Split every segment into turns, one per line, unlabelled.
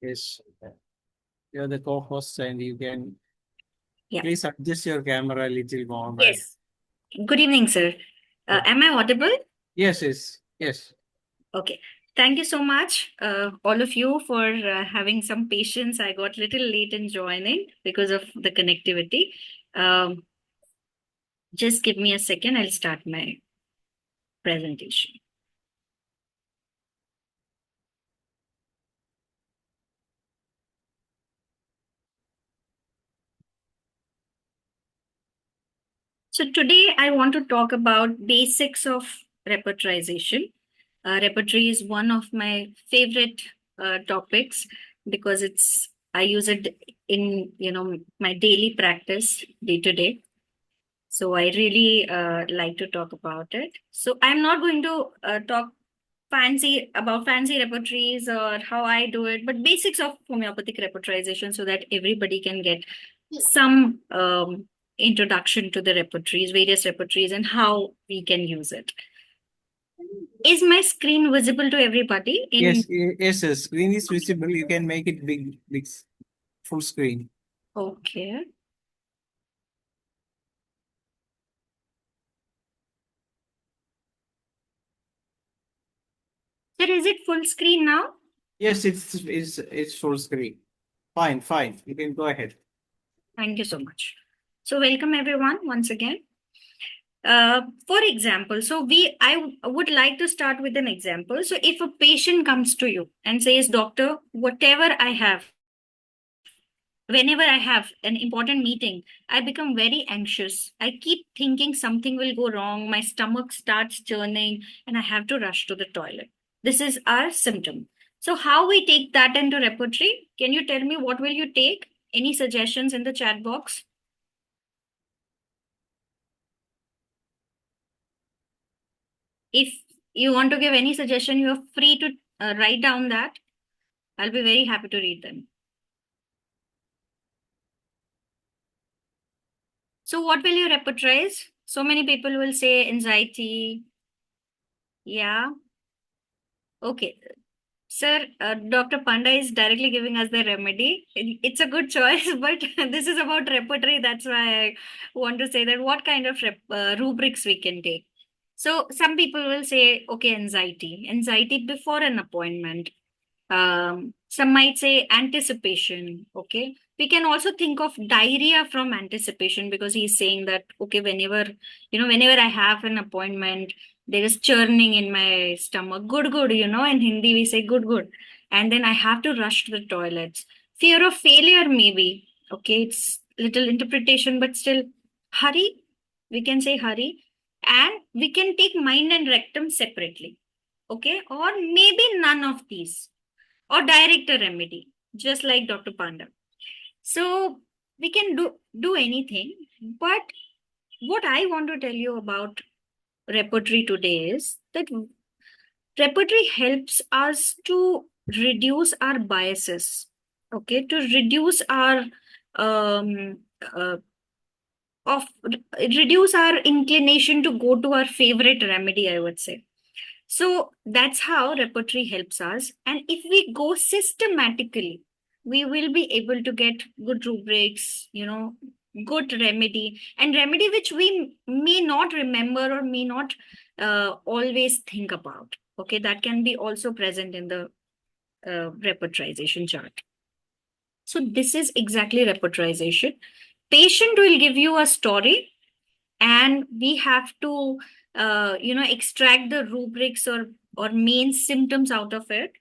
Yes, you're the co-host, and you can
Yeah.
please adjust your camera a little more, man.
Yes. Good evening, sir. Am I audible?
Yes, yes, yes.
Okay. Thank you so much, all of you, for having some patience. I got little late in joining because of the connectivity. Um, just give me a second. I'll start my presentation. So today I want to talk about basics of repertorization. Repertory is one of my favorite topics because I use it in my daily practice day to day. So I really like to talk about it. So I'm not going to talk fancy repertories or how I do it, but basics of homeopathic repertorization so that everybody can get some introduction to the repertories, various repertories, and how we can use it. Is my screen visible to everybody?
Yes, yes. Screen is visible. You can make it big, full screen.
Okay. Sir, is it full screen now?
Yes, it's full screen. Fine, fine. You can go ahead.
Thank you so much. So welcome everyone once again. For example, I would like to start with an example. So if a patient comes to you and says, Doctor, whatever I have, whenever I have an important meeting, I become very anxious. I keep thinking something will go wrong. My stomach starts churning and I have to rush to the toilet. This is our symptom. So how we take that into repertory? Can you tell me what will you take? Any suggestions in the chat box? If you want to give any suggestion, you are free to write down that. I'll be very happy to read them. So, what will you repertorize? So many people will say anxiety. Yeah. Okay. Sir, Dr. Panda is directly giving us the remedy. It's a good choice, but this is about repertory. That's why I want to say that what kind of rubrics we can take. So, some people will say, okay, anxiety before an appointment. Some might say anticipation. Okay. We can also think of diarrhea from anticipation because he's saying that, okay, whenever I have an appointment, there is churning in my stomach. Good, good. In Hindi, we say good, good. And then I have to rush to the toilets. Fear of failure, maybe. Okay. It's little interpretation, but still, hurry. We can say hurry. And we can take mind and rectum separately. Okay. Or maybe none of these or direct a remedy, just like Dr. Panda. So we can do anything, but what I want to tell you about repertory today is that repertory helps us to reduce our biases, okay, to reduce our um, uh, of reduce our inclination to go to our favorite remedy, I would say. So that's how repertory helps us. And if we go systematically, we will be able to get good rubrics, good remedy, and remedy which we may not remember or may not always think about. Okay, that can be also present in the repertorization chart. So this is exactly repertorization. Patient will give you a story and we have to extract the rubrics or main symptoms out of it,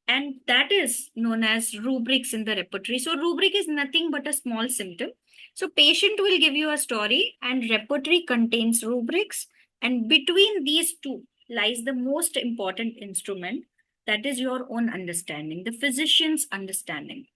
and that is known as rubrics in the repertory. So rubric is nothing but a small symptom. So patient will give you a story and repertory contains rubrics, and between these two lies the most important instrument, that is your own understanding, the physician's understanding.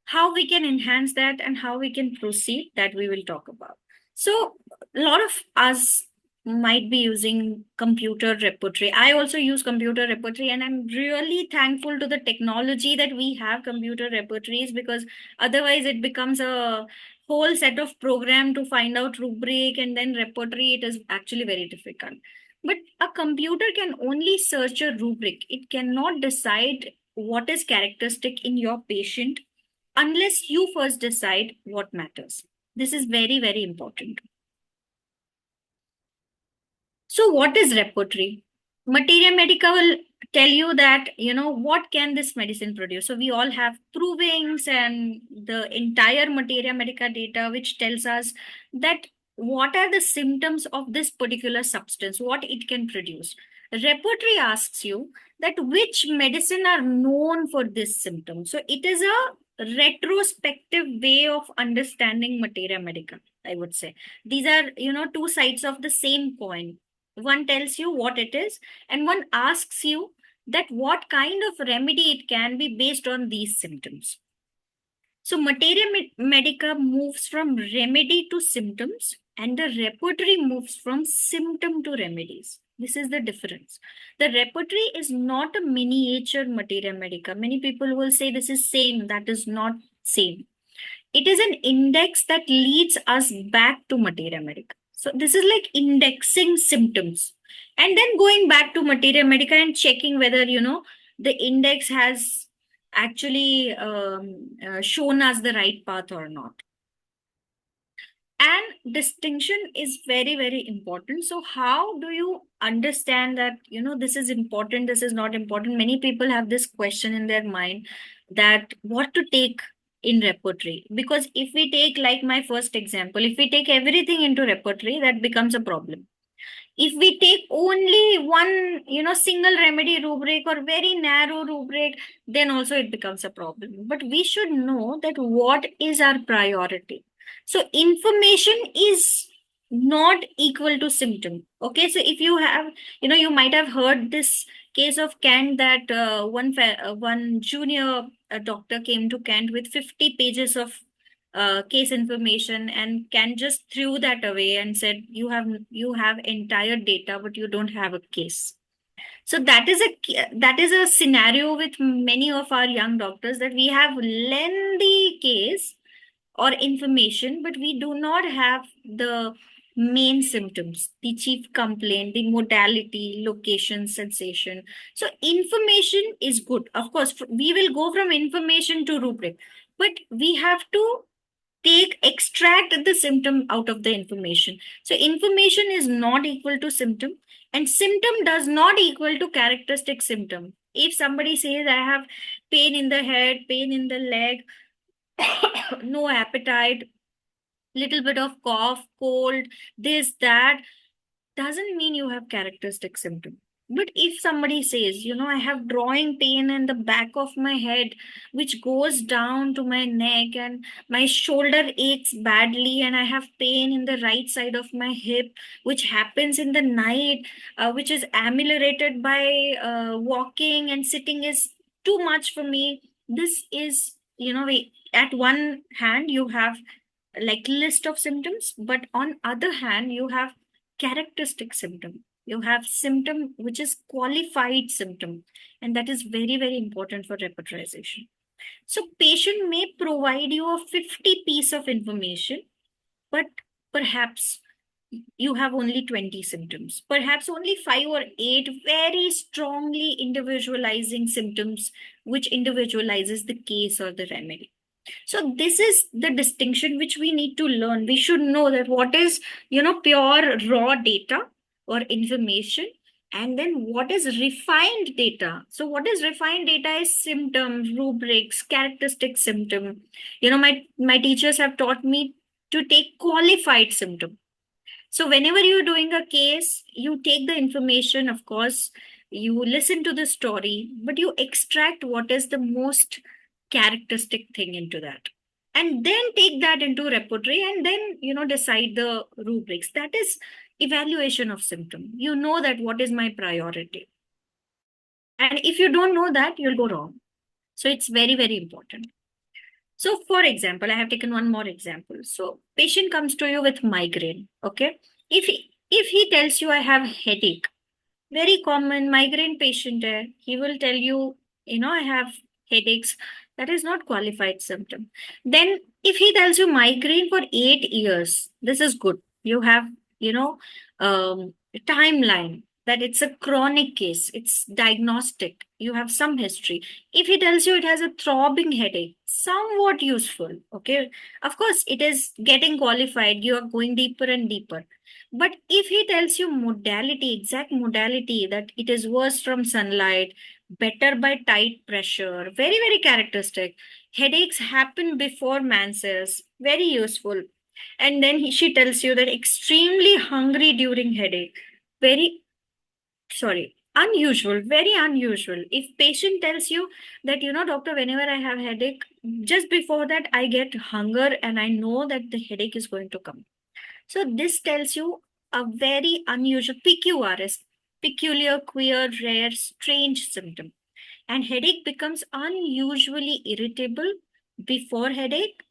How we can enhance that and how we can proceed, that we will talk about. So a lot of us might be using computer repertory. I also use computer repertory, and I'm really thankful to the technology that we have computer repertories, because otherwise it becomes a whole set of program to find out rubric and then repertory. It is actually very difficult. But a computer can only search a rubric. It cannot decide what is characteristic in your patient unless you first decide what matters. This is very, very important. So what is repertory? Materia Medica will tell you that, what can this medicine produce? So we all have provings and the entire Materia Medica data, which tells us that what are the symptoms of this particular substance, what it can produce. Repertory asks you that which medicine are known for this symptom. So it is a retrospective way of understanding Materia Medica, I would say. These are, two sides of the same coin. One tells you what it is, and one asks you that what kind of remedy it can be based on these symptoms. So Materia Medica moves from remedy to symptoms, and the repertory moves from symptom to remedies. This is the difference. The repertory is not a miniature Materia Medica. Many people will say this is same. That is not same. It is an index that leads us back to Materia Medica. So this is like indexing symptoms and then going back to Materia Medica and checking whether, the index has actually shown us the right path or not. And distinction is very, very important. So how do you understand that, this is important, this is not important? Many people have this question in their mind that what to take in repertory. Because if we take, like my first example, if we take everything into repertory, that becomes a problem. If we take only one, single remedy rubric or very narrow rubric, then also it becomes a problem. But we should know that what is our priority. So information is not equal to symptom. Okay, so if you have, you might have heard this case of Kent that one junior doctor came to Kent with 50 pages of case information, and Kent just threw that away and said, you have entire data, but you don't have a case. So that is a scenario with many of our young doctors, that we have lengthy case or information, but we do not have the main symptoms, the chief complaint, the modality, location, sensation. So information is good. Of course, we will go from information to rubric, but we have to extract the symptom out of the information. So information is not equal to symptom, and symptom does not equal to characteristic symptom. If somebody says I have pain in the head, pain in the leg, no appetite, little bit of cough, cold, this, that, doesn't mean you have characteristic symptom. But if somebody says, I have drawing pain in the back of my head, which goes down to my neck, and my shoulder aches badly, and I have pain in the right side of my hip, which happens in the night, which is ameliorated by walking, and sitting is too much for me. This is, at one hand, you have like list of symptoms, but on other hand, you have characteristic symptom. You have symptom which is qualified symptom, and that is very, very important for repertorization. So patient may provide you a 50 piece of information, but perhaps you have only 20 symptoms, perhaps only 5 or 8 very strongly individualizing symptoms, which individualizes the case or the remedy. So this is the distinction which we need to learn. We should know that what is, pure raw data or information, and then what is refined data. So what is refined data is symptoms, rubrics, characteristic symptom. My teachers have taught me to take qualified symptom. So whenever you're doing a case, you take the information, of course, you listen to the story, but you extract what is the most characteristic thing into that. And then take that into repertory, and then, decide the rubrics. That is evaluation of symptom. You know that what is my priority. And if you don't know that, you'll go wrong. So it's very, very important. So for example, I have taken one more example. So patient comes to you with migraine. Okay. If he tells you I have headache, very common migraine patient, he will tell you, I have headaches. That is not qualified symptom. Then if he tells you migraine for 8 years, this is good. You have, timeline. that it's a chronic case, it's diagnostic, you have some history. If he tells you it has a throbbing headache, somewhat useful. Okay. Of course, it is getting qualified, you are going deeper and deeper. But if he tells you modality, exact modality, that it is worse from sunlight, better by tight pressure, very, very characteristic. Headaches happen before menses, very useful. And then she tells you that extremely hungry during headache, very, sorry, unusual, very unusual. If patient tells you that, doctor, whenever I have headache, just before that I get hunger and I know that the headache is going to come. So this tells you a very unusual PQRS, peculiar, queer, rare, strange symptom. And headache becomes unusually irritable before headache.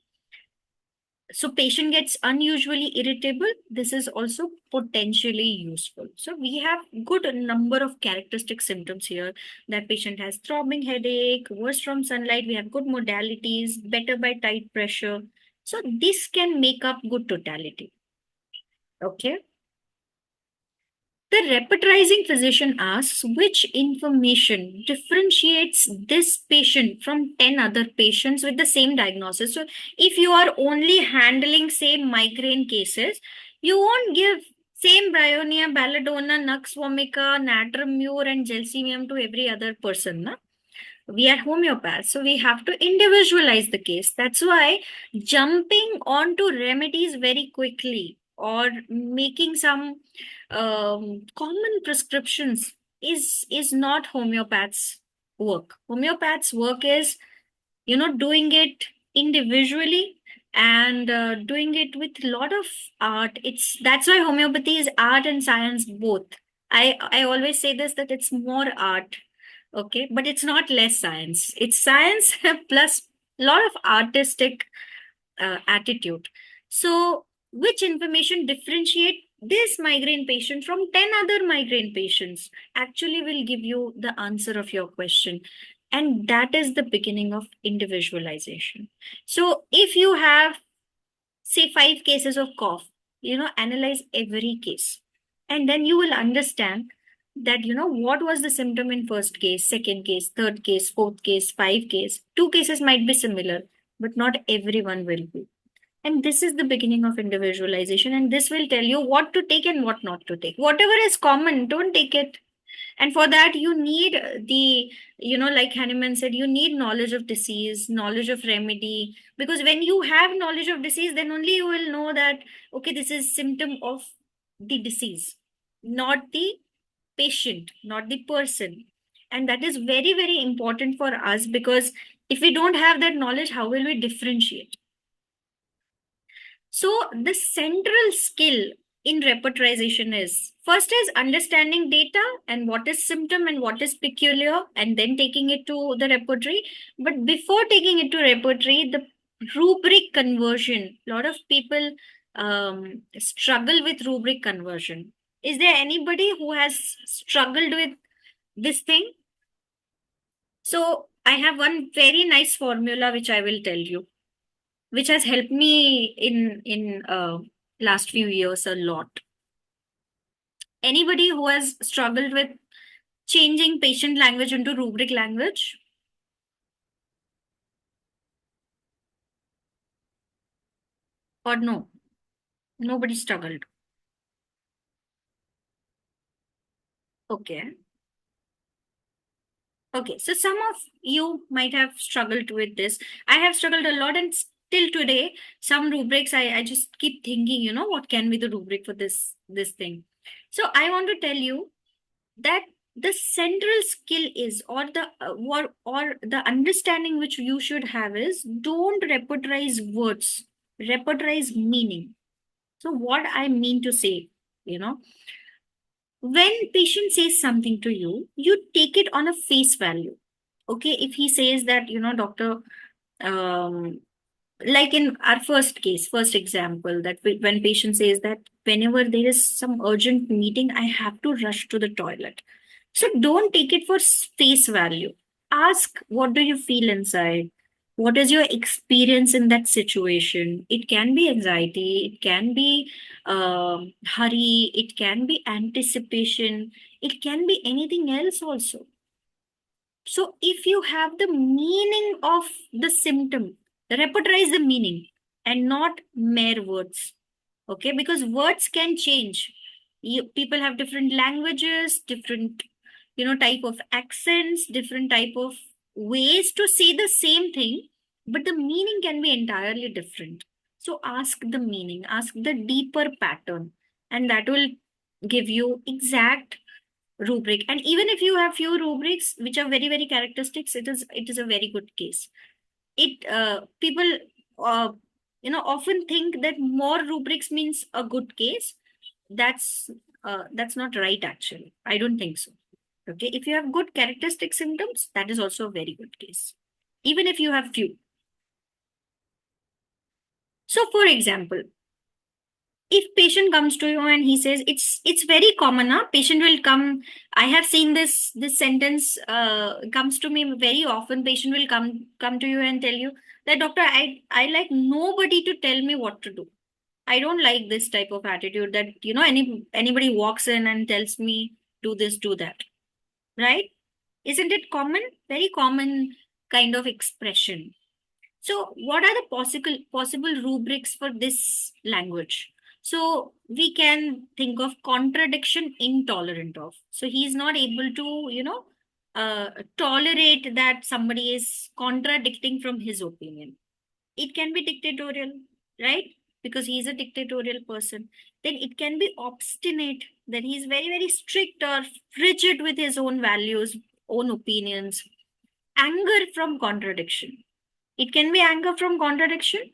So patient gets unusually irritable. This is also potentially useful. So we have good number of characteristic symptoms here, that patient has throbbing headache, worse from sunlight, we have good modalities, better by tight pressure. So this can make up good totality. Okay. The repertorizing physician asks which information differentiates this patient from 10 other patients with the same diagnosis. So, if you are only handling same migraine cases, you won't give same bryonia, belladonna, nux vomica, natrimur, and gelsemium to every other person. Na? We are homeopaths, so we have to individualize the case. That's why jumping onto remedies very quickly or making some common prescriptions is not homeopaths work. Homeopaths work is, doing it individually and doing it with a lot of art. That's why homeopathy is art and science both. I always say this, that it's more art. Okay, but it's not less science. It's science plus a lot of artistic attitude. So, which information differentiate this migraine patient from 10 other migraine patients actually will give you the answer of your question. And that is the beginning of individualization. So, if you have, say, 5 cases of cough, analyze every case. And then you will understand that, what was the symptom in first case, second case, third case, fourth case, 5 case. 2 cases might be similar, but not everyone will be. And this is the beginning of individualization. And this will tell you what to take and what not to take. Whatever is common, don't take it. And for that, you need like Hahnemann said, you need knowledge of disease, knowledge of remedy. Because when you have knowledge of disease, then only you will know that, okay, this is symptom of the disease, not the patient, not the person. And that is very, very important for us, because if we don't have that knowledge, how will we differentiate? So the central skill in repertorization is, first is understanding data and what is symptom and what is peculiar, and then taking it to the repertory. But before taking it to repertory, the rubric conversion, a lot of people struggle with rubric conversion. Is there anybody who has struggled with this thing? So I have one very nice formula which I will tell you, which has helped me in last few years a lot. Anybody who has struggled with changing patient language into rubric language? Or no? Nobody struggled. Okay. Okay, so some of you might have struggled with this. I have struggled a lot, and still today, some rubrics I just keep thinking, what can be the rubric for this thing. So I want to tell you that the central skill is, or the understanding which you should have is, don't repertorize words, repertorize meaning. So what I mean to say, when patient says something to you, you take it on a face value. Okay, if he says that, doctor, um, like in our first example, that when patient says that whenever there is some urgent meeting, I have to rush to the toilet. So don't take it for face value. Ask, what do you feel inside? What is your experience in that situation? It can be anxiety, it can be hurry, it can be anticipation, it can be anything else also. So if you have the meaning of the symptom, repertorize the meaning and not mere words. Okay, because words can change. People have different languages, different, type of accents, different type of ways to say the same thing, but the meaning can be entirely different. So ask the meaning, ask the deeper pattern, and that will give you exact rubric. And even if you have few rubrics which are very very characteristics, it is a very good case. It People uh, often think that more rubrics means a good case. That's not right, actually. I don't think so. Okay, if you have good characteristic symptoms, that is also a very good case, even if you have few. So for example, if patient comes to you and he says, it's very common, huh? Patient will come. I have seen this sentence comes to me very often. Patient will come to you and tell you that, doctor, I like nobody to tell me what to do. I don't like this type of attitude that anybody walks in and tells me do this, do that. Right? Isn't it common? Very common kind of expression. So, what are the possible rubrics for this language? So, we can think of contradiction intolerant of. So, he is not able to, tolerate that somebody is contradicting from his opinion. It can be dictatorial, right? Because he is a dictatorial person. Then it can be obstinate, that he is very, very strict or frigid with his own values, own opinions. Anger from contradiction, it can be anger from contradiction.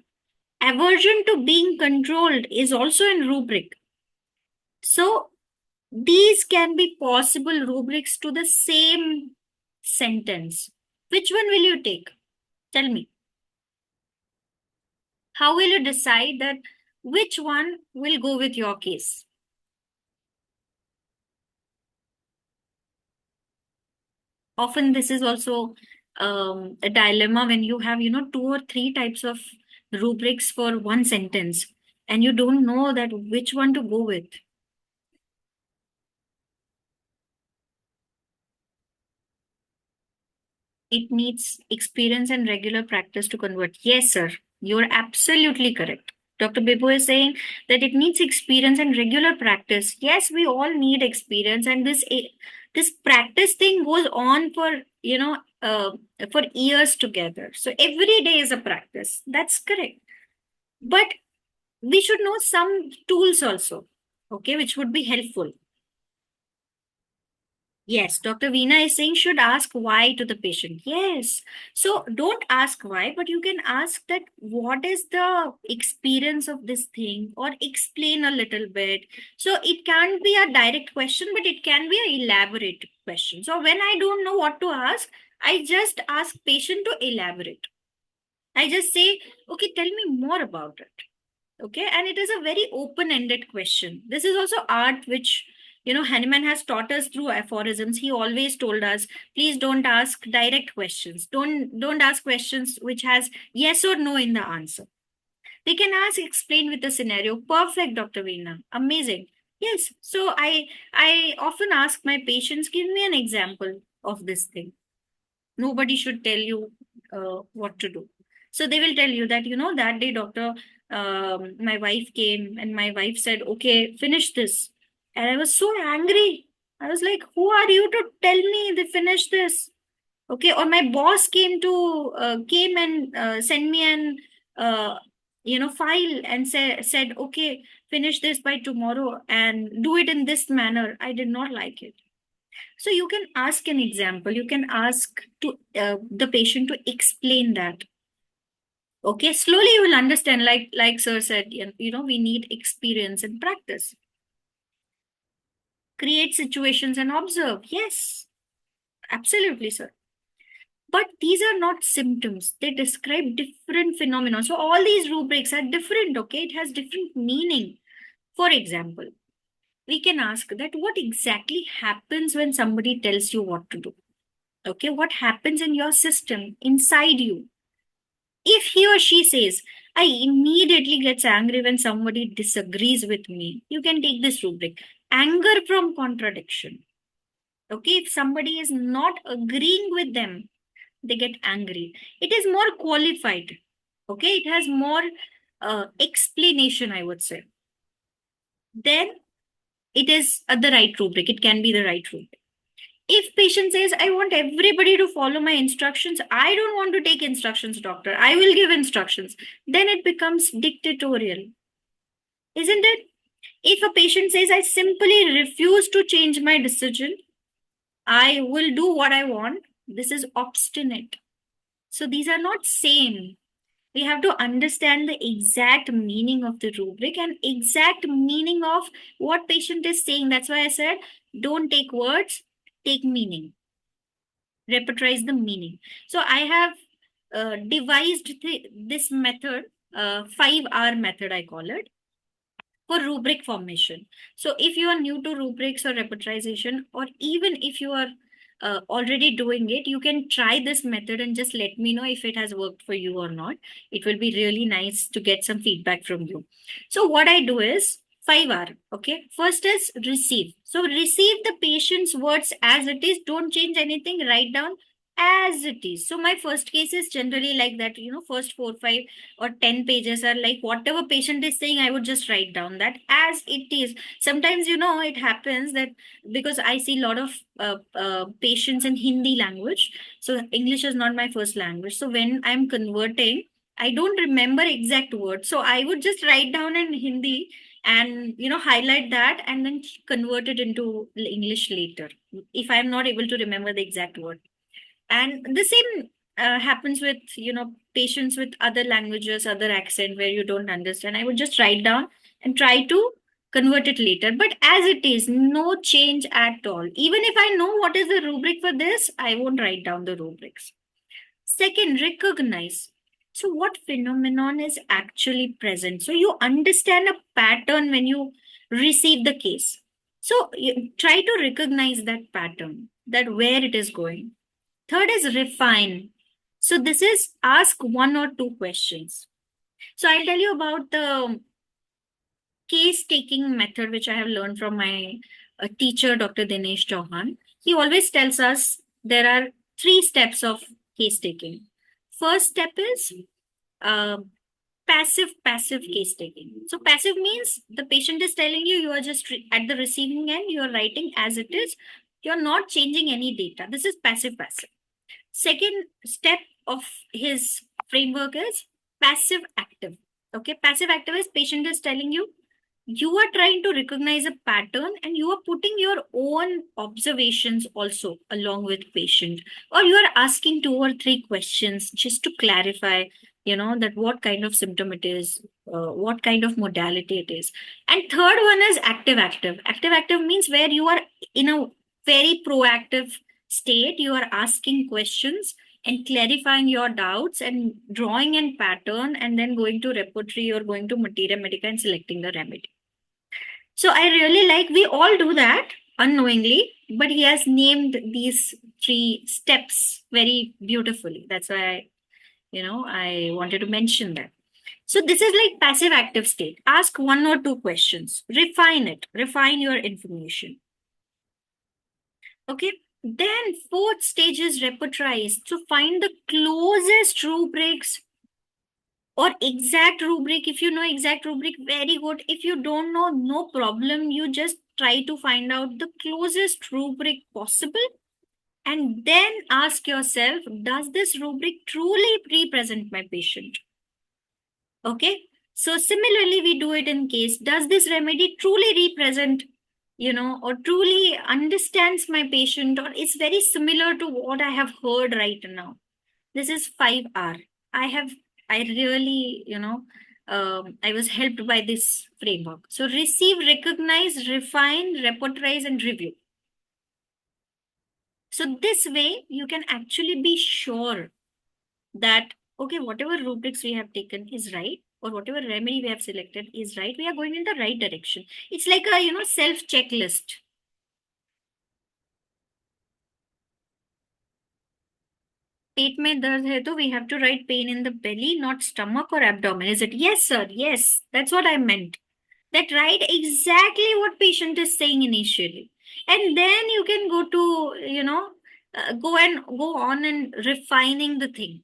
Aversion to being controlled is also in rubric. So these can be possible rubrics to the same sentence. Which one will you take? Tell me. How will you decide that which one will go with your case? Often this is also a dilemma when you have, two or three types of rubrics for one sentence and you don't know that which one to go with. It needs experience and regular practice to convert. Yes, sir, you're absolutely correct. Dr. Bibo is saying that it needs experience and regular practice. Yes, we all need experience, and this practice thing goes on for for years together. So every day is a practice. That's correct. But we should know some tools also, okay, which would be helpful. Yes, Dr. Veena is saying should ask why to the patient. Yes. So don't ask why, but you can ask that what is the experience of this thing, or explain a little bit. So it can't be a direct question, but it can be an elaborate question. So when I don't know what to ask, I just ask patient to elaborate. I just say, okay, tell me more about it. Okay, and it is a very open-ended question. This is also art which Hahnemann has taught us through aphorisms. He always told us, please don't ask direct questions. Don't ask questions which has yes or no in the answer. They can ask, explain with a scenario. Perfect, Dr. Veena. Amazing. Yes. So I often ask my patients, give me an example of this thing. Nobody should tell you what to do. So they will tell you that, that day, doctor, my wife came and my wife said, okay, finish this. And I was so angry. I was like, who are you to tell me to finish this? Okay. Or my boss came and sent me an, file and said, okay, finish this by tomorrow and do it in this manner. I did not like it. So you can ask an example. You can ask to the patient to explain that. Okay, slowly you will understand. Like sir said, we need experience and practice. Create situations and observe. Yes, absolutely, sir. But these are not symptoms. They describe different phenomena. So all these rubrics are different. Okay, it has different meaning. For example, we can ask that what exactly happens when somebody tells you what to do. Okay, what happens in your system inside you? If he or she says, I immediately gets angry when somebody disagrees with me, you can take this rubric. Anger from contradiction. Okay, if somebody is not agreeing with them, they get angry. It is more qualified. Okay, it has more explanation, I would say. Then it is the right rubric. It can be the right rubric. If patient says, I want everybody to follow my instructions, I don't want to take instructions, doctor, I will give instructions, then it becomes dictatorial, isn't it? If a patient says, I simply refuse to change my decision, I will do what I want, this is obstinate. So these are not same. We have to understand the exact meaning of the rubric and exact meaning of what patient is saying. That's why I said, don't take words, take meaning. Repertorize the meaning. So I have devised this method, 5R method, I call it, for rubric formation. So if you are new to rubrics or repertorization, or even if you are already doing it, you can try this method and just let me know if it has worked for you or not. It will be really nice to get some feedback from you. So what I do is 5R. Okay. First is receive. So receive the patient's words as it is. Don't change anything. Write down as it is. So my first case is generally like that, first 4, 5 or 10 pages are like whatever patient is saying, I would just write down that as it is. Sometimes, it happens that because I see a lot of patients in Hindi language. So English is not my first language. So when I'm converting, I don't remember exact words. So I would just write down in Hindi and highlight that and then convert it into English later if I'm not able to remember the exact word. And the same happens with patients with other languages, other accent where you don't understand. I would just write down and try to convert it later, but as it is, no change at all. Even if I know what is the rubric for this, I won't write down the rubrics. Second, recognize. So what phenomenon is actually present? So you understand a pattern when you receive the case. So you try to recognize that pattern, that where it is going. Third is refine. So this is ask 1 or 2 questions. So I'll tell you about the case taking method, which I have learned from my teacher, Dr. Dinesh Chauhan. He always tells us there are 3 steps of case taking. First step is uh, passive case taking. So passive means the patient is telling you, you are just at the receiving end, you are writing as it is, you're not changing any data. This is passive. Second step of his framework is passive active. Okay, passive active is patient is telling you, you are trying to recognize a pattern and you are putting your own observations also along with patient, or you are asking 2 or 3 questions just to clarify, that what kind of symptom it is, what kind of modality it is. And third one is active means where you are in a very proactive state, you are asking questions and clarifying your doubts and drawing in pattern and then going to repertory or going to materia medica and selecting the remedy. So I really like, we all do that unknowingly, but he has named these 3 steps very beautifully. That's why I wanted to mention that. So this is like passive active state. Ask 1 or 2 questions, refine it, refine your information. Okay. Then fourth stage is repertorize. To find the closest rubrics or exact rubric. If you know exact rubric, very good. If you don't know, no problem. You just try to find out the closest rubric possible. And then ask yourself, does this rubric truly represent my patient? Okay. So similarly, we do it in case, does this remedy truly represent, or truly understands my patient, or is very similar to what I have heard right now? This is 5R. I really, I was helped by this framework. So receive, recognize, refine, repertorize, and review. So this way you can actually be sure that, okay, whatever rubrics we have taken is right, or whatever remedy we have selected is right. We are going in the right direction. It's like a, self checklist. पेट में दर्द है तो we have to write pain in the belly, not stomach or abdomen. Is it? Yes, sir. Yes, that's what I meant. That write exactly what patient is saying initially, and then you can go to go on and refining the thing.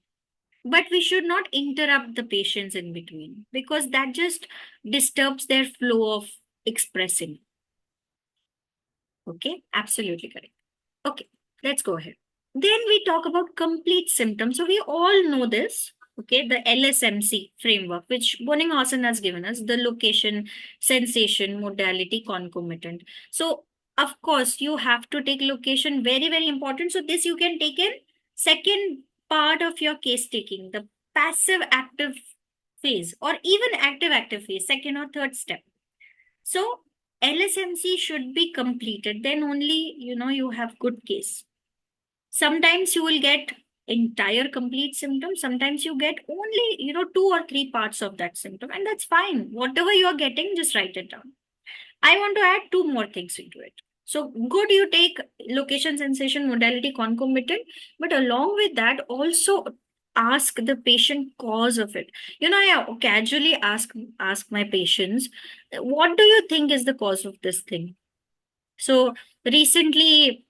But we should not interrupt the patients in between because that just disturbs their flow of expressing. Okay, absolutely correct. Okay, let's go ahead. Then we talk about complete symptoms. So we all know this, okay, the LSMC framework, which Bonninghausen has given us, the location, sensation, modality, concomitant. So of course, you have to take location, very, very important. So this you can take in second part of your case taking, the passive active phase or even active phase, second or third step. So LSMC should be completed, then only you have good case. Sometimes you will get entire complete symptom, sometimes you get only 2 or 3 parts of that symptom, and that's fine. Whatever you are getting, just write it down. I want to add 2 more things into it. So good, you take location, sensation, modality, concomitant, but along with that also ask the patient cause of it. I casually ask my patients, what do you think is the cause of this thing? So recently,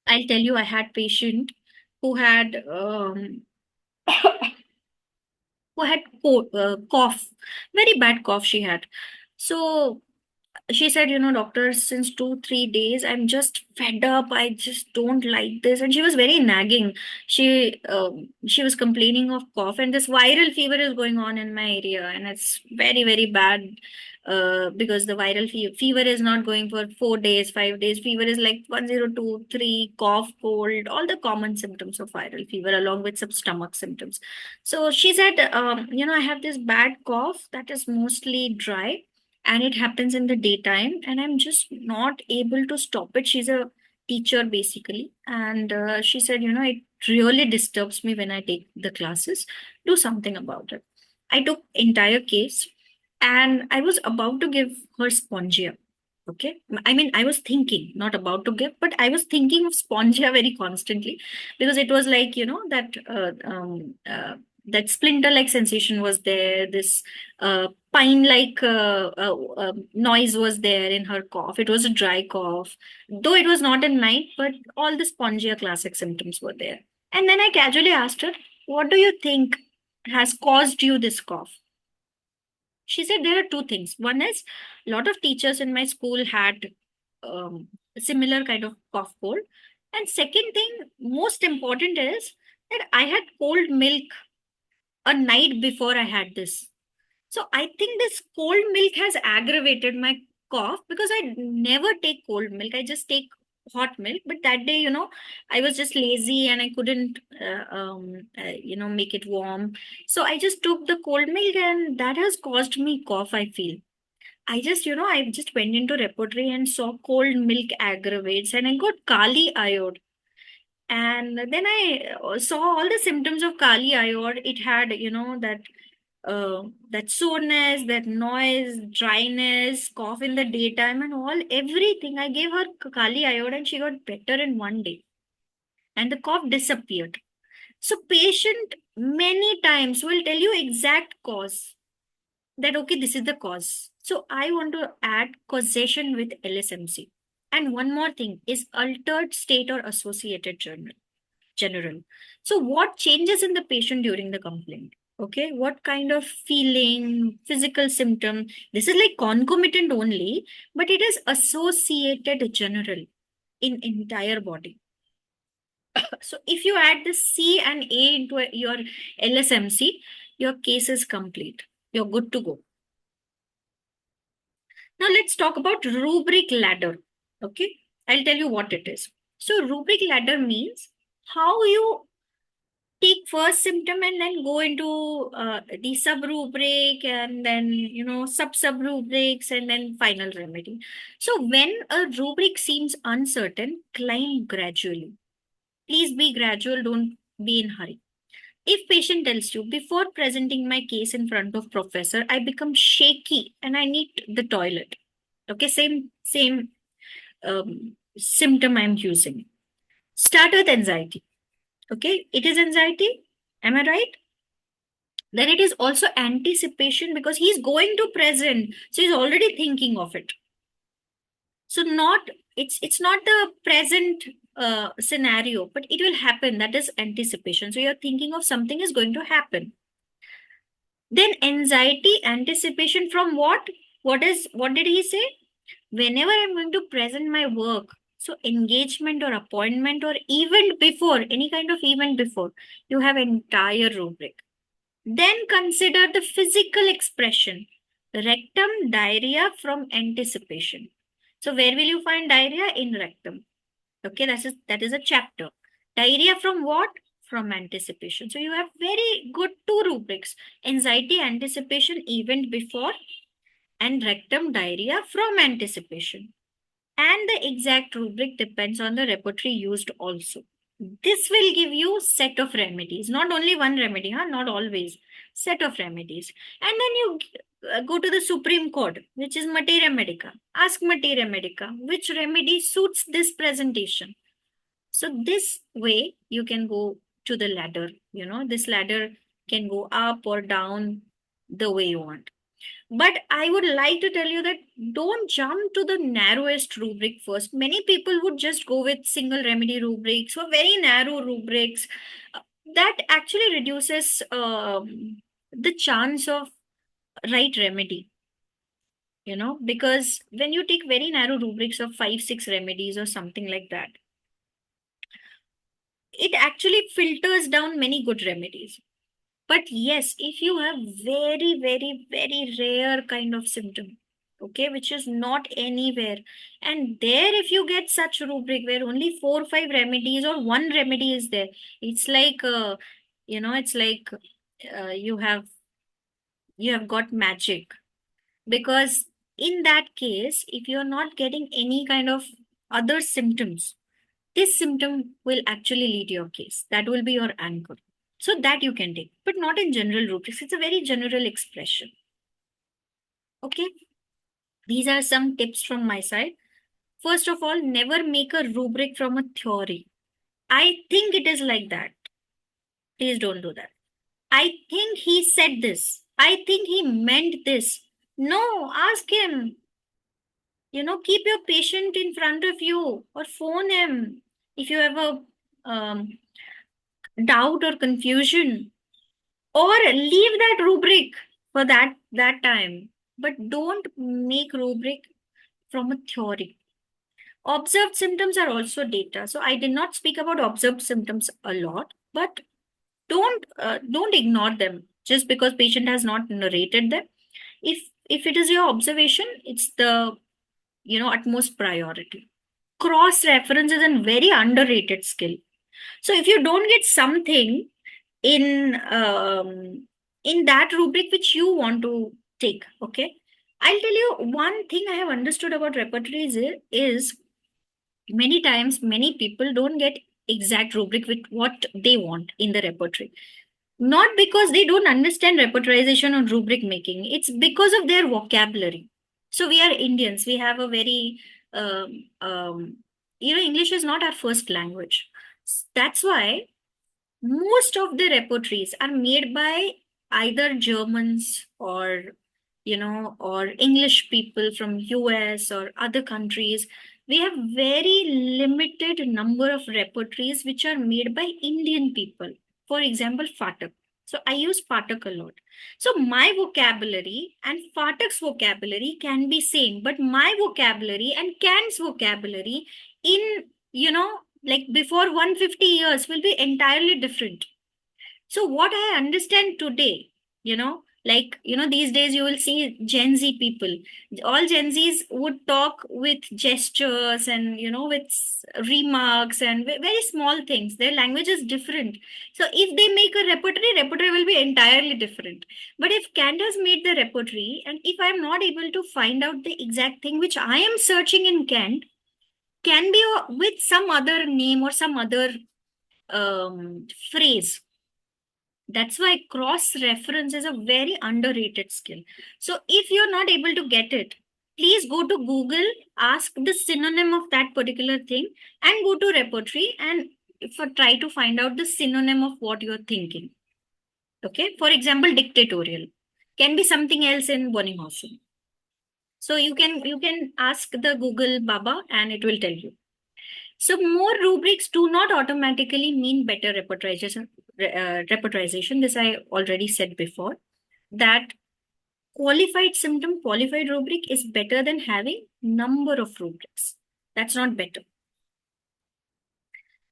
I'll tell you, I had patient who had cough, very bad cough she had. So she said, doctor, since 2 3 days I'm just fed up, I just don't like this, and she was very nagging. She was complaining of cough, and this viral fever is going on in my area, and it's very, very bad. Because the viral fever is not going for 4 days 5 days, fever is like 1023, cough, cold, all the common symptoms of viral fever along with some stomach symptoms. So she said, I have this bad cough that is mostly dry, and it happens in the daytime, and I'm just not able to stop it. She's a teacher basically, and she said, it really disturbs me when I take the classes. Do something about it. I took entire case, and I was about to give her spongia. Okay, I mean, I was thinking, not about to give, but I was thinking of spongia very constantly, because it was like, that splinter like sensation was there, this pine like noise was there in her cough. It was a dry cough, though it was not in night, but all the spongia classic symptoms were there. And then I casually asked her, what do you think has caused you this cough? She said there are 2 things. One is, a lot of teachers in my school had similar kind of cough cold. And second thing, most important is that I had cold milk a night before I had this. So I think this cold milk has aggravated my cough, because I never take cold milk. I just take hot milk. But that day, I was just lazy and I couldn't, make it warm. So I just took the cold milk, and that has caused me cough, I feel. I just went into repertory and saw cold milk aggravates, and I got Kali iode. And then I saw all the symptoms of Kali iode. It had, that soreness, that noise, dryness, cough in the daytime, and all everything. I gave her Kali iode, and she got better in 1 day, and the cough disappeared. So patient many times will tell you exact cause, that okay, this is the cause. So I want to add causation with LSMC. And one more thing is altered state or associated general. So what changes in the patient during the complaint? Okay, what kind of feeling, physical symptom? This is like concomitant only, but it is associated general in entire body. So if you add the C and A into your LSMC, your case is complete. You're good to go. Now let's talk about rubric ladder. Okay, I'll tell you what it is. So rubric ladder means how you take first symptom and then go into the sub rubric, and then sub rubrics, and then final remedy. So when a rubric seems uncertain, climb gradually. Please be gradual, don't be in hurry. If patient tells you, before presenting my case in front of professor, I become shaky and I need the toilet. Okay, same symptom I'm using. Start with anxiety. Okay, it is anxiety. Am I right? Then it is also anticipation because he's going to present. So he's already thinking of it. So not it's not the present scenario, but it will happen. That is anticipation. So you're thinking of something is going to happen. Then anxiety, anticipation from what? What did he say? Whenever I'm going to present my work, so engagement or appointment or event before, any kind of event before, you have entire rubric. Then consider the physical expression. Rectum, diarrhea from anticipation. So where will you find diarrhea? In rectum. Okay, that is a chapter. Diarrhea from what? From anticipation. So you have very good two rubrics. Anxiety, anticipation, event before, and rectum diarrhea from anticipation. And the exact rubric depends on the repertory used also. This will give you set of remedies, not only one remedy, huh? Not always. Set of remedies. And then you go to the Supreme Court, which is Materia Medica. Ask Materia Medica, which remedy suits this presentation. So this way you can go to the ladder. This ladder can go up or down the way you want. But I would like to tell you that don't jump to the narrowest rubric first. Many people would just go with single remedy rubrics or very narrow rubrics. That actually reduces the chance of right remedy. Because when you take very narrow rubrics of 5, 6 remedies or something like that, it actually filters down many good remedies. But yes, if you have very, very, very rare kind of symptom, okay, which is not anywhere, and there if you get such rubric where only 4, 5 remedies or one remedy is there, it's like, it's like you have got magic. Because in that case, if you're not getting any kind of other symptoms, this symptom will actually lead your case. That will be your anchor. So that you can take, but not in general rubrics. It's a very general expression. Okay. These are some tips from my side. First of all, never make a rubric from a theory. I think it is like that. Please don't do that. I think he said this. I think he meant this. No, ask him. Keep your patient in front of you or phone him if you have a doubt or confusion, or leave that rubric for that time, but don't make rubric from a theory. Observed symptoms are also data, so I did not speak about observed symptoms a lot, but don't ignore them just because patient has not narrated them. If it is your observation, it's the utmost priority. Cross reference is a very underrated skill. So if you don't get something in that rubric which you want to take, okay, I'll tell you one thing I have understood about repertories is many times many people don't get exact rubric with what they want in the repertory, not because they don't understand repertorization or rubric making, it's because of their vocabulary. So we are Indians, we have a very English is not our first language. That's why most of the repertories are made by either Germans or English people from US or other countries. We have very limited number of repertories which are made by Indian people. For example, Phatak. So I use Phatak a lot. So my vocabulary and Phatak's vocabulary can be same, but my vocabulary and Kant's vocabulary in like before 150 years will be entirely different. So what I understand today, these days you will see Gen Z people. All Gen Zs would talk with gestures and, with remarks and very small things. Their language is different. So if they make a repertory will be entirely different. But if Kant has made the repertory, and if I'm not able to find out the exact thing which I am searching in Kant, can be with some other name or some other phrase. That's why cross reference is a very underrated skill. So if you're not able to get it, please go to Google, ask the synonym of that particular thing, and go to repertory and try to find out the synonym of what you're thinking. Okay, for example, dictatorial can be something else in Bonninghausen. So you can ask the Google Baba and it will tell you. So more rubrics do not automatically mean better repertorization. Repertorization. This I already said before. That qualified symptom, qualified rubric is better than having number of rubrics. That's not better.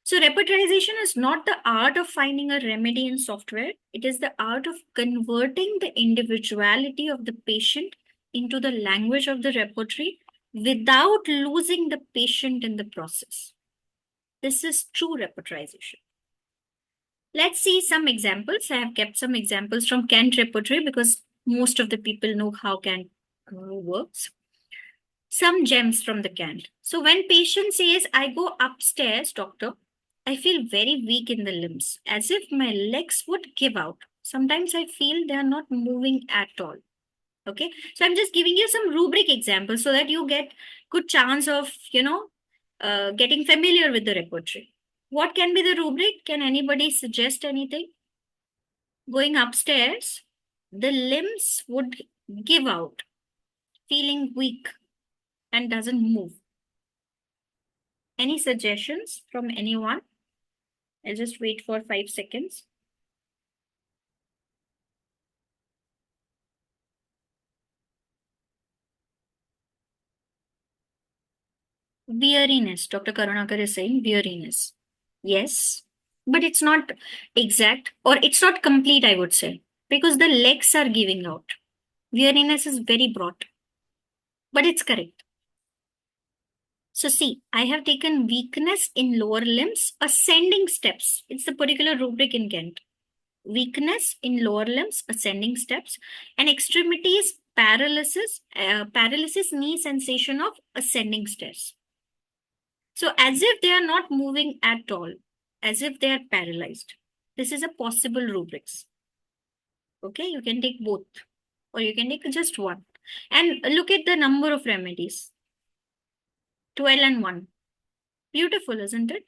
So repertorization is not the art of finding a remedy in software. It is the art of converting the individuality of the patient into the language of the repertory without losing the patient in the process. This is true repertorization. Let's see some examples. I have kept some examples from Kant repertory because most of the people know how Kant works. Some gems from the Kant. So when patient says, I go upstairs, doctor, I feel very weak in the limbs, as if my legs would give out. Sometimes I feel they are not moving at all. Okay, so I'm just giving you some rubric examples so that you get good chance of, getting familiar with the repertory. What can be the rubric? Can anybody suggest anything? Going upstairs, the limbs would give out, feeling weak and doesn't move. Any suggestions from anyone? I'll just wait for 5 seconds. Weariness. Dr. Karunakar is saying weariness. Yes, but it's not exact or it's not complete, I would say, because the legs are giving out. Weariness is very broad, but it's correct. So see, I have taken weakness in lower limbs, ascending steps. It's the particular rubric in Kent. Weakness in lower limbs, ascending steps, and extremities, paralysis, knee sensation of ascending stairs. So as if they are not moving at all, as if they are paralyzed. This is a possible rubrics. Okay, you can take both or you can take just one. And look at the number of remedies. 12 and 1. Beautiful, isn't it?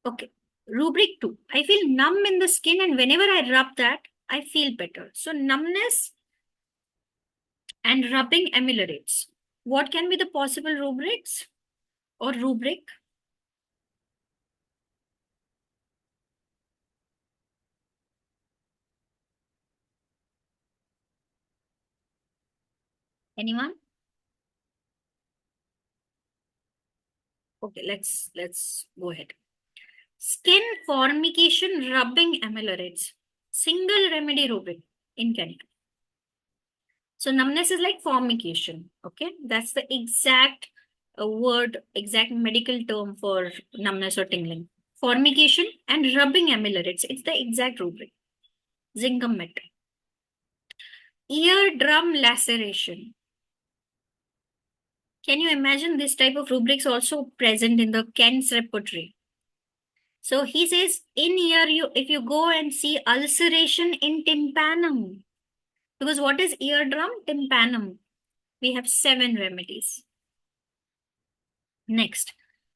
Okay. Rubric 2. I feel numb in the skin and whenever I rub that, I feel better. So numbness and rubbing ameliorates. What can be the possible rubrics or rubric? Anyone? Okay, let's go ahead. Skin formication rubbing ameliorates. Single remedy rubric in Canada. So numbness is like formication. Okay, that's the exact word, exact medical term for numbness or tingling. Formication and rubbing ameliorates. It's the exact rubric. Zinc met. Eardrum laceration. Can you imagine this type of rubrics also present in the Kent's repertory? So he says, in here, if you go and see ulceration in tympanum, because what is eardrum? Tympanum. We have 7 remedies. Next,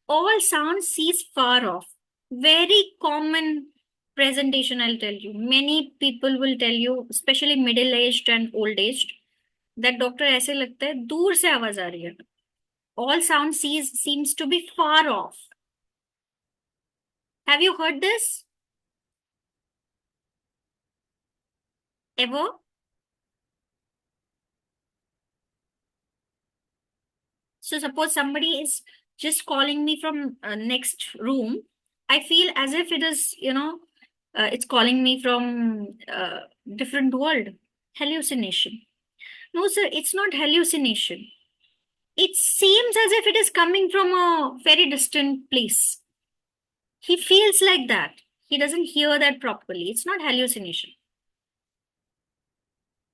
all sound sees far off. Very common presentation, I'll tell you. Many people will tell you, especially middle-aged and old-aged, that doctor ऐसे लगता है दूर से आवाज आ रही है. All sound seems to be far off. Have you heard this? Ever? So suppose somebody is just calling me from next room. I feel as if it is, it's calling me from different world. Hallucination. No, sir, it's not hallucination. It seems as if it is coming from a very distant place. He feels like that. He doesn't hear that properly. It's not hallucination.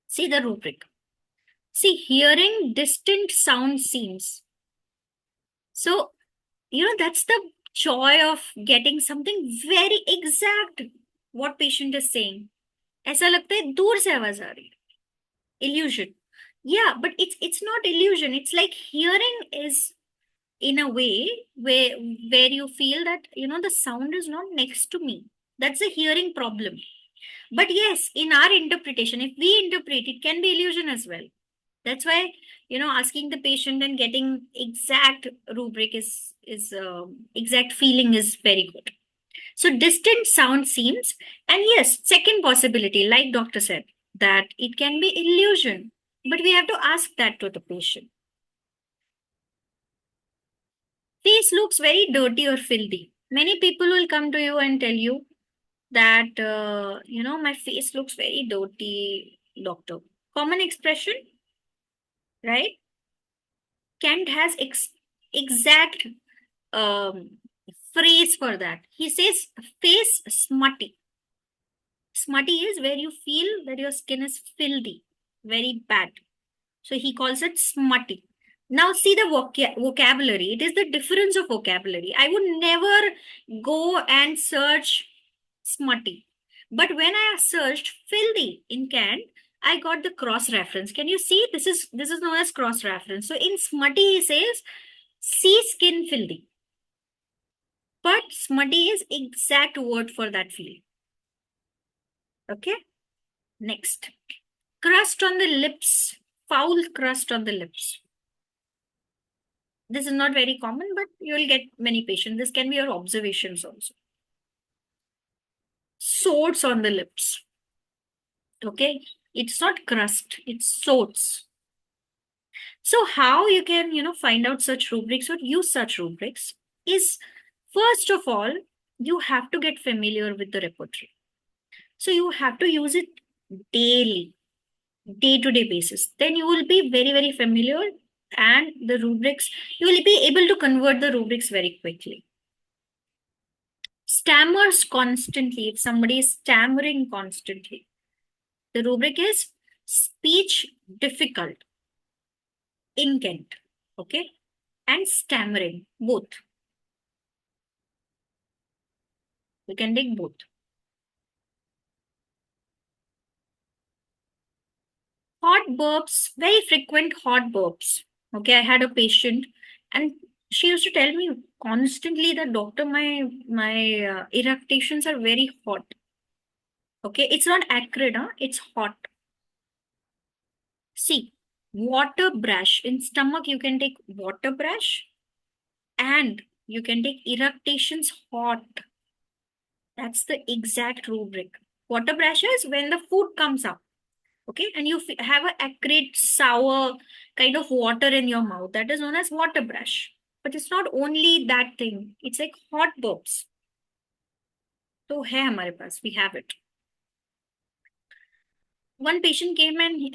See the rubric. See, hearing distant sound seems. So, that's the joy of getting something very exact what patient is saying. ऐसा लगता है दूर से आवाज आ रही है. Illusion. Yeah, but it's not illusion. It's like hearing is in a way where you feel that the sound is not next to me. That's a hearing problem. But yes, in our interpretation, if we interpret, it can be illusion as well. That's why asking the patient and getting exact rubric is exact feeling is very good. So distant sound seems, and yes, second possibility, like doctor said, that it can be illusion, but we have to ask that to the patient. Face looks very dirty or filthy. Many people will come to you and tell you that, my face looks very dirty, doctor. Common expression, right? Kent has exact um, phrase for that. He says, face smutty. Smutty is where you feel that your skin is filthy, very bad. So he calls it smutty. Now see the vocabulary. It is the difference of vocabulary. I would never go and search smutty. But when I searched filthy in Kant, I got the cross reference. Can you see? This is known as cross reference. So in smutty, he says, see skin filthy. But smutty is exact word for that feeling. Okay. Next. Crust on the lips. Foul crust on the lips. This is not very common, but you'll get many patients. This can be your observations also. Sodes on the lips. Okay. It's not crust, it's sodes. So how you can, find out such rubrics or use such rubrics is, first of all, you have to get familiar with the repertoire. So you have to use it daily, day-to-day basis. Then you will be very, very familiar, and the rubrics, you will be able to convert the rubrics very quickly. Stammers constantly. If somebody is stammering constantly, the rubric is speech difficult in Kent. Okay. And stammering, both. We can take both. Hot burps, very frequent hot burps. Okay, I had a patient and she used to tell me constantly that doctor, my eructations are very hot. Okay, it's not acrid, huh? It's hot. See, water brush in stomach, you can take water brush and you can take eructations hot. That's the exact rubric. Water brush is when the food comes up. Okay, and you have a acrid, sour kind of water in your mouth. That is known as water brush. But it's not only that thing. It's like hot burps. So hai hamare paas, we have it. One patient came and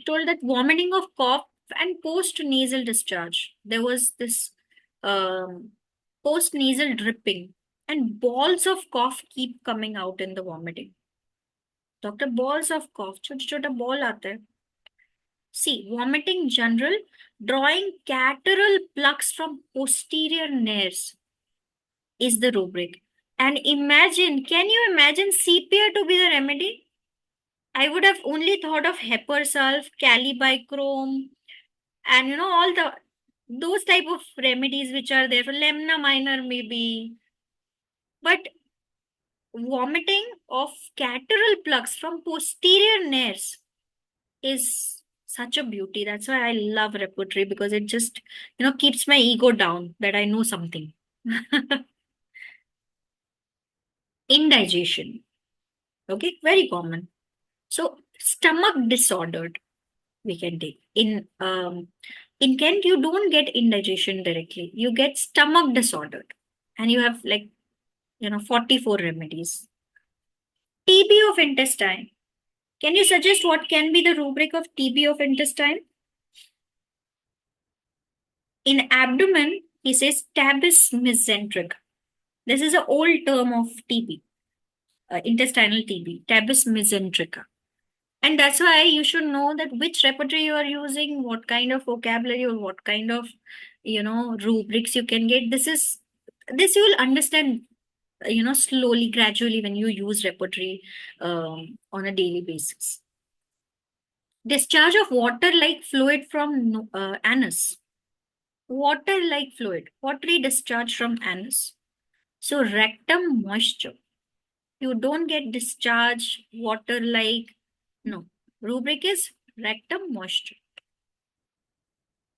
told that vomiting of cough and post nasal discharge. There was this post nasal dripping, and balls of cough keep coming out in the vomiting. Doctor, balls of cough, छोटा छोटा ball आता है. See, vomiting general, drawing catarrhal plugs from posterior nares is the rubric. And imagine, can you imagine CPR to be the remedy? I would have only thought of Hepersulf, Calibicrome, and all those type of remedies which are there for lemna minor maybe. But vomiting of catarrhal plugs from posterior nares is such a beauty. That's why I love repertory, because it just, keeps my ego down that I know something. Indigestion. Okay, very common. So stomach disordered, we can take. In Kent, you don't get indigestion directly. You get stomach disordered. And you have 44 remedies. TB of intestine. Can you suggest what can be the rubric of TB of intestine? In abdomen, he says tabes mesenteric. This is an old term of TB, intestinal TB, tabes mesenterica. And that's why you should know that which repertoire you are using, what kind of vocabulary or what kind of, rubrics you can get. This you will understand, slowly, gradually when you use repertory on a daily basis. Discharge of water like fluid from anus. water-like fluid, watery discharge from anus. So rectum moisture. You don't get discharge water-like. No. Rubric is rectum moisture.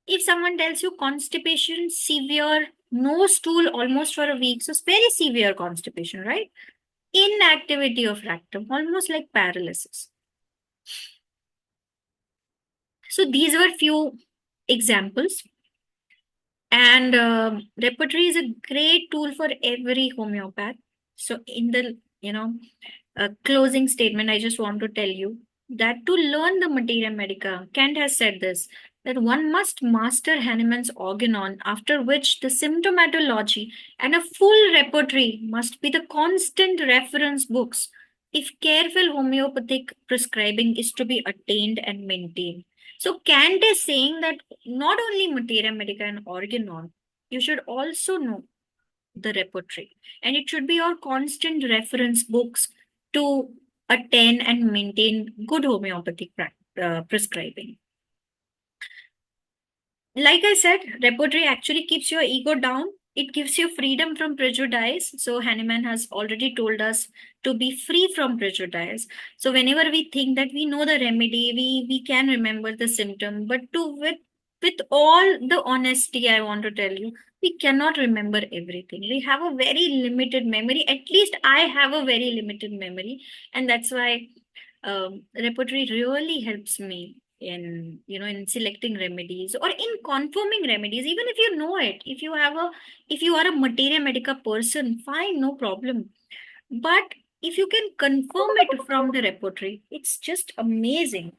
If someone tells you constipation, severe, no stool almost for a week, so it's very severe constipation, right? Inactivity of rectum, almost like paralysis. So these were few examples. And repertory is a great tool for every homeopath. So in the, closing statement, I just want to tell you that to learn the materia medica, Kant has said this, that one must master Hahnemann's organon, after which the symptomatology and a full repertory must be the constant reference books if careful homeopathic prescribing is to be attained and maintained. So Kant is saying that not only materia medica and organon, you should also know the repertory, and it should be your constant reference books to attain and maintain good homeopathic prescribing. Like I said, repertory actually keeps your ego down. It gives you freedom from prejudice. So Hahnemann has already told us to be free from prejudice. So whenever we think that we know the remedy, we can remember the symptom, but to with all the honesty, I want to tell you, we cannot remember everything. We have a very limited memory. At least I have a very limited memory, and that's why repertory really helps me in in selecting remedies or in confirming remedies. Even if you know it, if you are a materia medica person, fine, no problem. But if you can confirm it from the repertory, it's just amazing.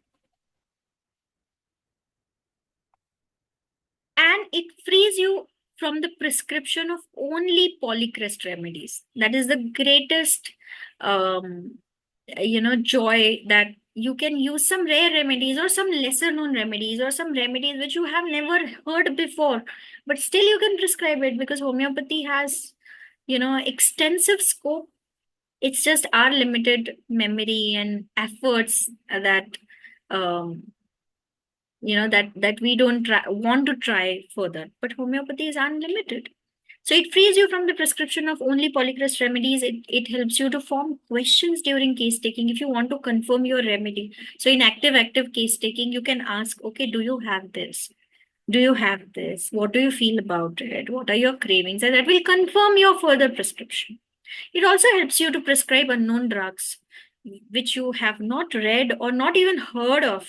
And it frees you from the prescription of only polycrest remedies. That is the greatest um, joy, that you can use some rare remedies or some lesser known remedies or some remedies which you have never heard before, but still you can prescribe it because homeopathy has extensive scope. It's just our limited memory and efforts that um, that we don't want to try further, but homeopathy is unlimited. So it frees you from the prescription of only polycrest remedies. It helps you to form questions during case taking if you want to confirm your remedy. So in active case taking, you can ask, okay, do you have this? Do you have this? What do you feel about it? What are your cravings? And that will confirm your further prescription. It also helps you to prescribe unknown drugs which you have not read or not even heard of.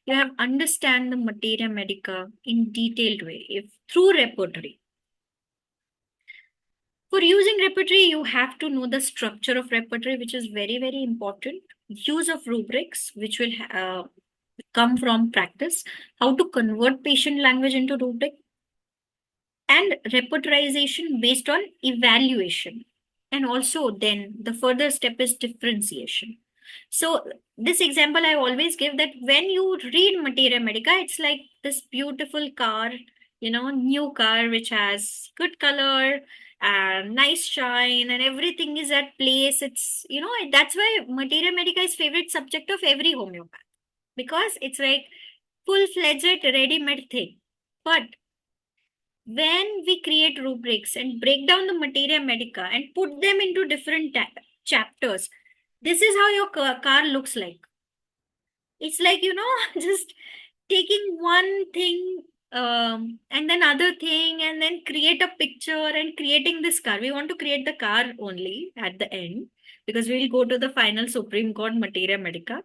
You have understand the materia medica in detailed way if through repertory. For using repertory, you have to know the structure of repertory, which is very, very important. Use of rubrics, which will come from practice. How to convert patient language into rubric. And repertorization based on evaluation. And also, then the further step is differentiation. So, this example I always give, that when you read Materia Medica, it's like this beautiful car, new car which has good color and nice shine and everything is at place. It's, that's why Materia Medica is favorite subject of every homeopath, because it's like full-fledged ready-made thing. But when we create rubrics and break down the materia medica and put them into different chapters, this is how your car looks like. It's like, just taking one thing and then other thing and then create a picture and creating this car. We want to create the car only at the end because we'll go to the final Supreme Court materia medica.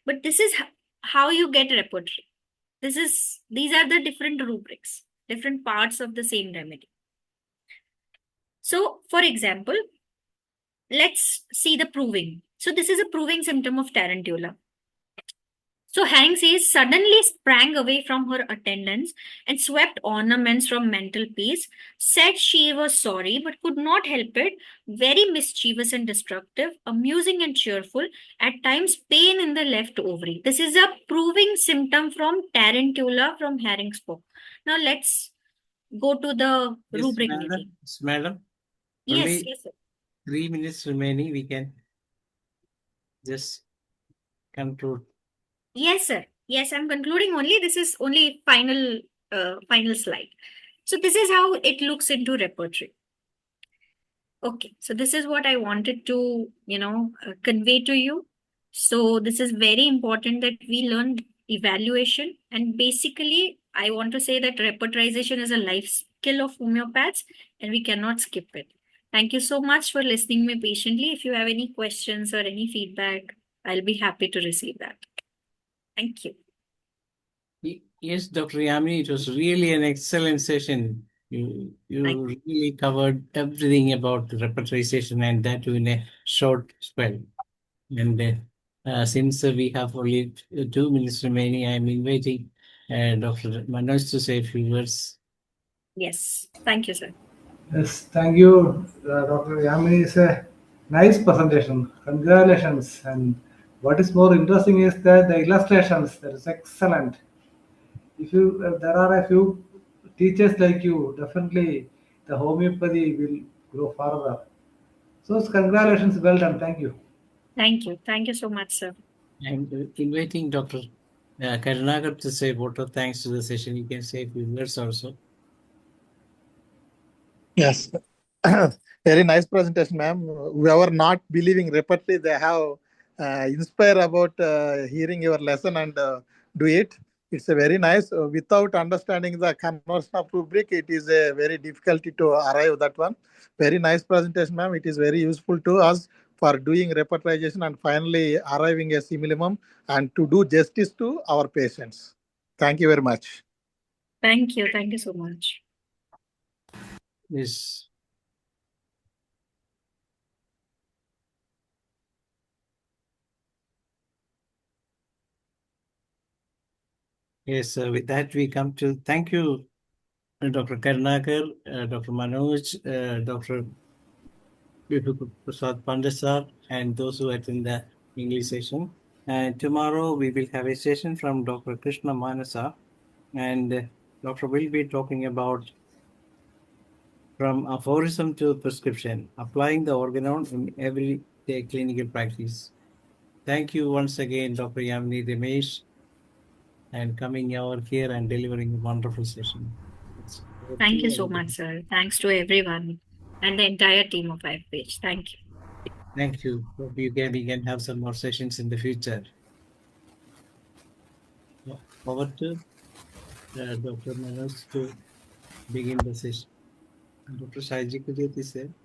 But this is how you get repertory. These are the different rubrics, different parts of the same remedy. So, for example, let's see the proving. So, this is a proving symptom of tarantula. So, Herring says, suddenly sprang away from her attendants and swept ornaments from mantelpiece, said she was sorry but could not help it, very mischievous and destructive, amusing and cheerful, at times pain in the left ovary. This is a proving symptom from tarantula from Herring's book. Now, let's go to the
Yes,
rubric
madam.
meeting.
Yes, madam.
Yes,
Only
yes, sir.
3 minutes remaining. We can just conclude.
Yes, sir. Yes, I'm concluding only. This is only final slide. So this is how it looks into repertory. Okay, so this is what I wanted to, convey to you. So this is very important that we learn evaluation. And basically, I want to say that repertorization is a life skill of homeopaths and we cannot skip it. Thank you so much for listening me patiently. If you have any questions or any feedback, I'll be happy to receive that. Thank you.
Yes, Dr. Yamini, it was really an excellent session. You really covered everything about repertorization and that in a short spell. And since we have only 2 minutes remaining, I'm inviting Dr. Manoj to say a few words.
Yes. Thank you, sir.
Yes, thank you, Dr. Yamini. It's a nice presentation. Congratulations. And what is more interesting is that the illustrations, that is excellent. If you, there are a few teachers like you, definitely the homeopathy will grow further. So, congratulations. Well done. Thank you.
Thank you. Thank you so much, sir.
I'm inviting Dr. Karunagar to say vote of thanks to the session. You can say a few words also.
Yes, very nice presentation, ma'am. Whoever not believing repertory, they have inspired about hearing your lesson and do it. It's a very nice. Without understanding the conversion of rubric, it is a very difficulty to arrive that one. Very nice presentation, ma'am. It is very useful to us for doing repertorization and finally arriving a simillimum and to do justice to our patients. Thank you very much.
Thank you. Thank you so much.
Yes. Yes, with that we come to thank you, Dr. Karnakar, Dr. Manoj, Dr. Prasad Pandesar, and those who attend the English session. And tomorrow we will have a session from Dr. Krishna Manasa, and Doctor will be talking about from aphorism to prescription, applying the organon in everyday clinical practice. Thank you once again, Dr. Yamini Ramesh, and coming over here and delivering a wonderful session.
Thank you so much, sir. Thanks to everyone and the entire team of IFPH. Thank you.
Thank you. Hope we can have some more sessions in the future. Over to Dr. Manoj to begin the session. Dr. Shaiji, could you please say?